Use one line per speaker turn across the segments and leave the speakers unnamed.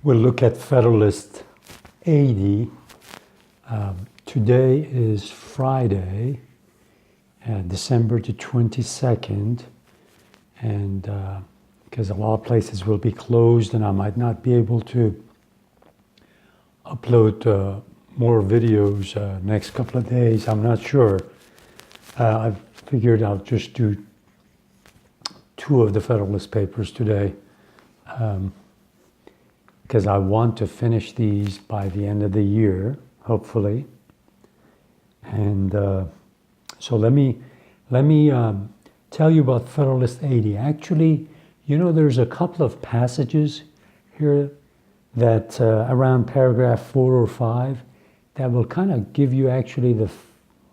We'll look at Federalist 80. Today is Friday, December the 22nd, and because a lot of places will be closed and I might not be able to upload more videos next couple of days, I'm not sure. I've figured I'll just do 2 of the Federalist Papers today, because I want to finish these by the end of the year, hopefully. And so let me tell you about Federalist 80. Actually, you know, there's a couple of passages here that around paragraph 4 or 5 that will kind of give you actually the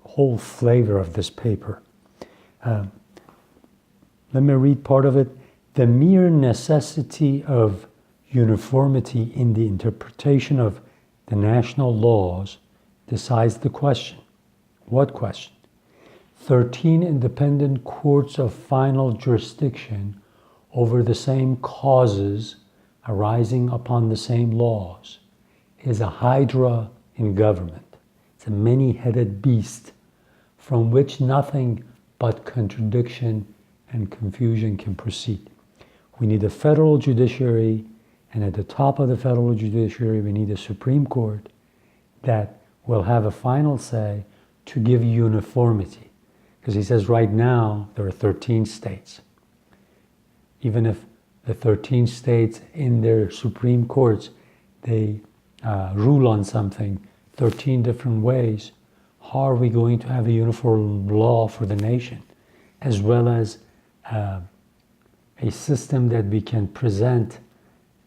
whole flavor of this paper. Let me read part of it. The mere necessity of uniformity in the interpretation of the national laws decides the question. What question? 13 independent courts of final jurisdiction over the same causes arising upon the same laws is a hydra in government. It's a many-headed beast from which nothing but contradiction and confusion can proceed. We need a federal judiciary, and at the top of the federal judiciary, we need a Supreme Court that will have a final say to give uniformity. Because he says right now, there are 13 states. Even if the 13 states in their Supreme Courts, they rule on something 13 different ways, how are we going to have a uniform law for the nation, as well as a system that we can present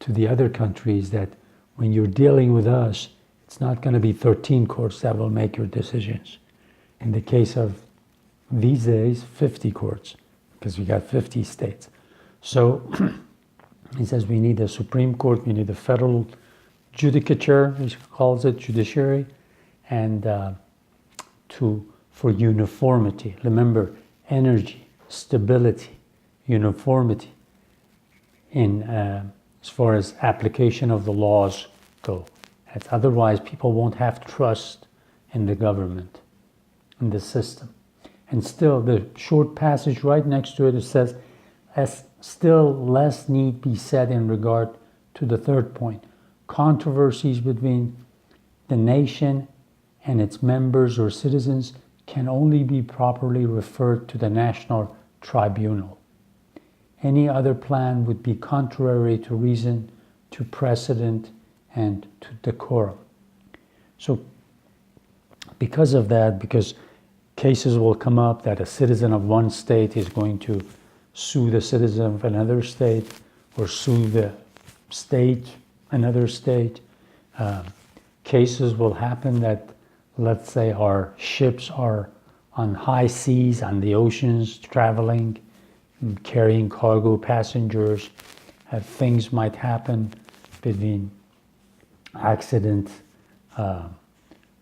to the other countries that when you're dealing with us, it's not going to be 13 courts that will make your decisions. In the case of these days, 50 courts, because we got 50 states. So he says we need a Supreme Court, we need a federal judicature, he calls it judiciary, and for uniformity. Remember, energy, stability, uniformity in as far as application of the laws go. Otherwise, people won't have trust in the government, in the system. And still, the short passage right next to it, it says, as still less need be said in regard to the third point. Controversies between the nation and its members or citizens can only be properly referred to the national tribunal. Any other plan would be contrary to reason, to precedent, and to decorum. So because of that, because cases will come up that a citizen of one state is going to sue the citizen of another state, or sue the state, another state. Cases will happen that, let's say, our ships are on high seas, on the oceans, traveling, carrying cargo, passengers. Things might happen between accident,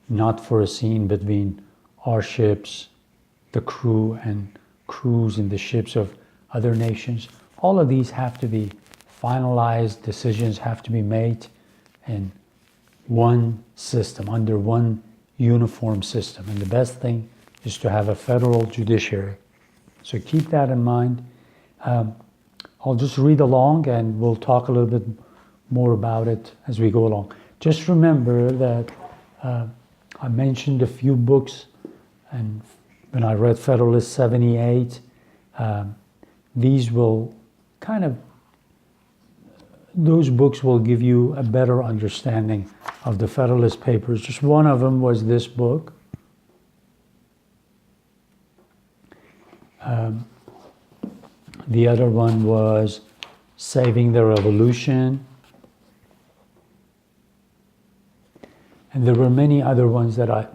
not foreseen, between our ships, the crew, and crews in the ships of other nations. All of these have to be finalized, decisions have to be made in one system, under one uniform system. And the best thing is to have a federal judiciary. So keep that in mind. I'll just read along and we'll talk a little bit more about it as we go along. Just remember that I mentioned a few books, and when I read Federalist 78, these will those books will give you a better understanding of the Federalist Papers. Just one of them was this book. The other one was Saving the Revolution. And there were many other ones that I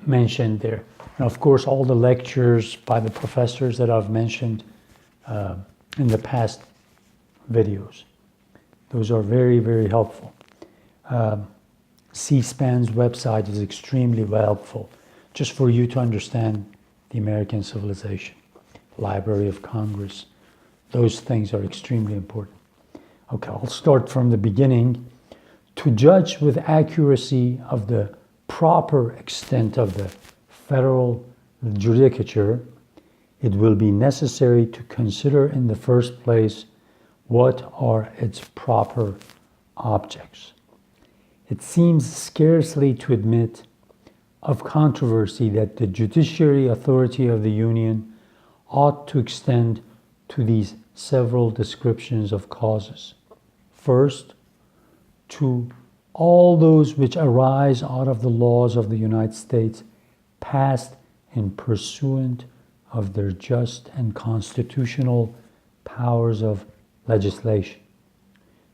mentioned there. And of course, all the lectures by the professors that I've mentioned in the past videos. Those are very, very helpful. C-SPAN's website is extremely helpful, just for you to understand the American civilization. Library of Congress, those things are extremely important. Okay, I'll start from the beginning. To judge with accuracy of the proper extent of the federal judicature, it will be necessary to consider in the first place what are its proper objects. It seems scarcely to admit of controversy that the judiciary authority of the Union ought to extend to these several descriptions of causes. First, to all those which arise out of the laws of the United States passed in pursuant of their just and constitutional powers of legislation.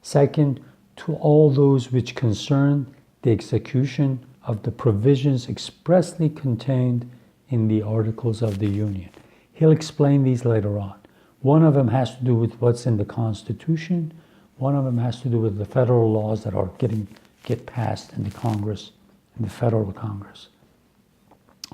Second, to all those which concern the execution of the provisions expressly contained in the Articles of the Union. He'll explain these later on. One of them has to do with what's in the Constitution. One of them has to do with the federal laws that are get passed in the Congress, in the federal Congress.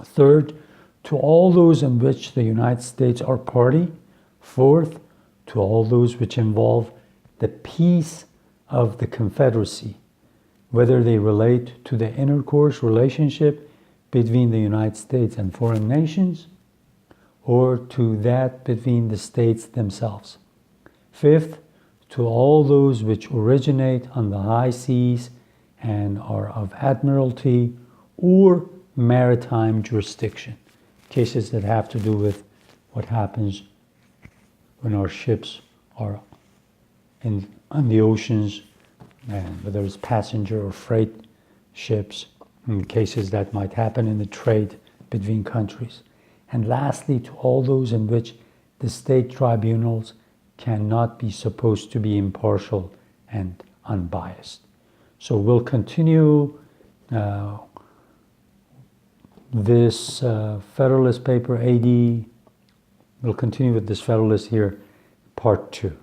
Third, to all those in which the United States are party. Fourth, to all those which involve the peace of the Confederacy, whether they relate to the intercourse relationship between the United States and foreign nations, or to that between the states themselves. Fifth, to all those which originate on the high seas and are of admiralty or maritime jurisdiction, cases that have to do with what happens when our ships are on the oceans, and whether it's passenger or freight ships, in cases that might happen in the trade between countries. And lastly, to all those in which the state tribunals cannot be supposed to be impartial and unbiased. So we'll continue this Federalist paper AD. We'll continue with this Federalist here, part 2.